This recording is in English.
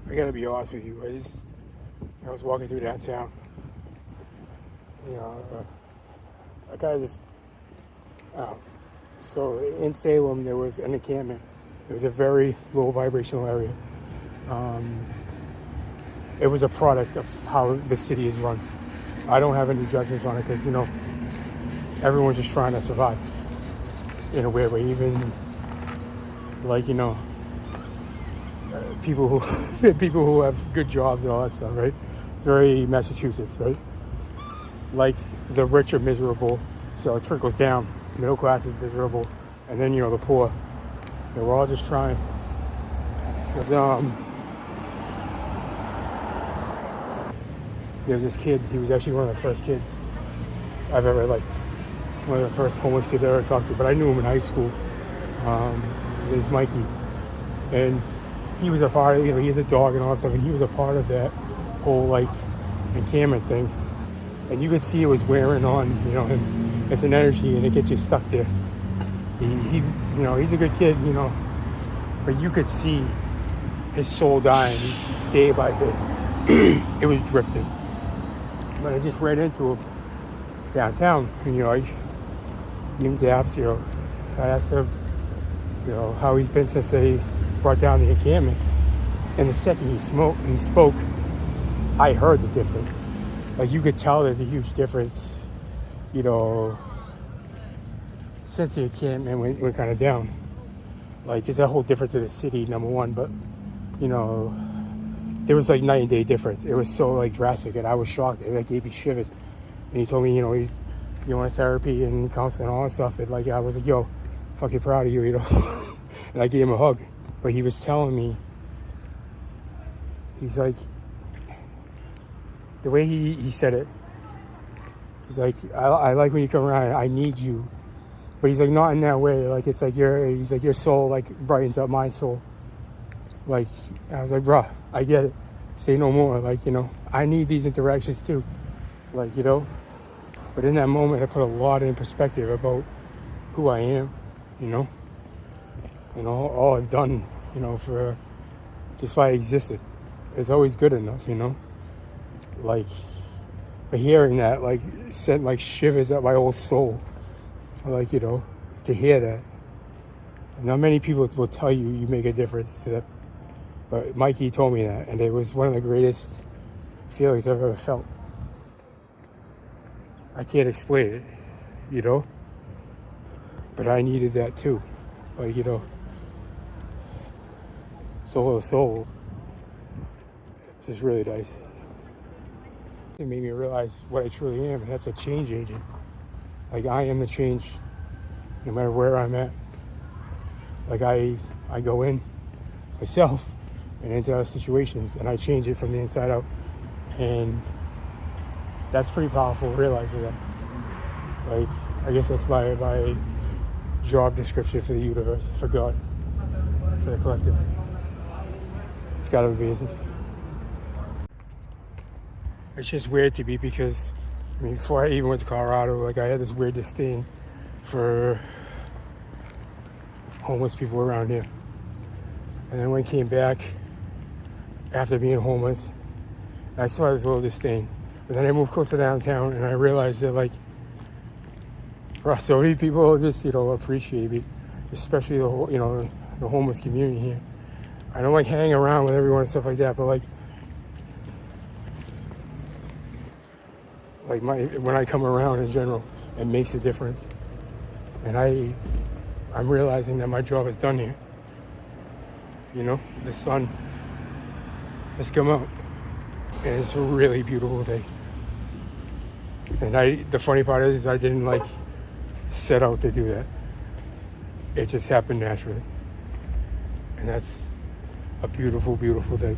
I gotta be honest with you. I was walking through downtown. I kind of just. Uh, so in Salem, there was an encampment. It was a very low vibrational area. Um, it was a product of how the city is run. I don't have any judgments on it because everyone's just trying to survive in a weird way. Even like people who people who have good jobs and all that stuff, right? It's very Massachusetts, right? Like the rich are miserable, so it trickles down. Middle class is miserable, and then the poor. We're all just trying. There's there's this kid. He was actually one of the first kids I've ever liked. One of the first homeless kids I ever talked to. But I knew him in high school. His name's Mikey, and he was a part of. He has a dog and all that stuff, and he was a part of that whole encampment thing. And you could see it was wearing on him. It's an energy, and it gets you stuck there. He's a good kid, but you could see his soul dying day by day. It was drifting. But I just ran into him downtown, and I gave him daps. I asked him, how he's been since they brought down the encampment. And the second he spoke, I heard the difference. Like you could tell there's a huge difference, since the encampment went kind of down. Like there's a whole difference to the city, number one, but there was night and day difference. It was so drastic, and I was shocked. It gave me shivers. And he told me, he's going to therapy and counseling and all that stuff. And I was like, yo, fucking proud of you, And I gave him a hug. But he was telling me, he's like, the way he said it, he's like, I like when you come around, I need you. But he's like, not in that way. It's like your soul brightens up my soul. I was like, bruh, I get it. Say no more. I need these interactions too. But in that moment, I put a lot in perspective about who I am, and all I've done, for just why I existed. It's always good enough, But hearing that, sent shivers up my whole soul. To hear that. Not many people will tell you make a difference to them. But Mikey told me that, and it was one of the greatest feelings I've ever felt. I can't explain it, But I needed that too. Soul to soul. It's just really nice. It made me realize what I truly am, and that's a change agent. I am the change, no matter where I'm at. I go in myself and into situations, and I change it from the inside out. And that's pretty powerful, realizing that. I guess that's my job description for the universe, for God, for the collective. It's gotta be amazing. It's just weird to me because, before I even went to Colorado, I had this weird disdain for homeless people around here. And then when I came back, after being homeless, I still had this little disdain. But then I moved closer downtown, and I realized that, so many people just, appreciate me, especially the homeless community here. I don't like hanging around with everyone and stuff like that, but when I come around in general, it makes a difference. And I'm realizing that my job is done here. The sun has come out, and it's a really beautiful thing. And the funny part is I didn't set out to do that. It just happened naturally. And that's a beautiful, beautiful thing.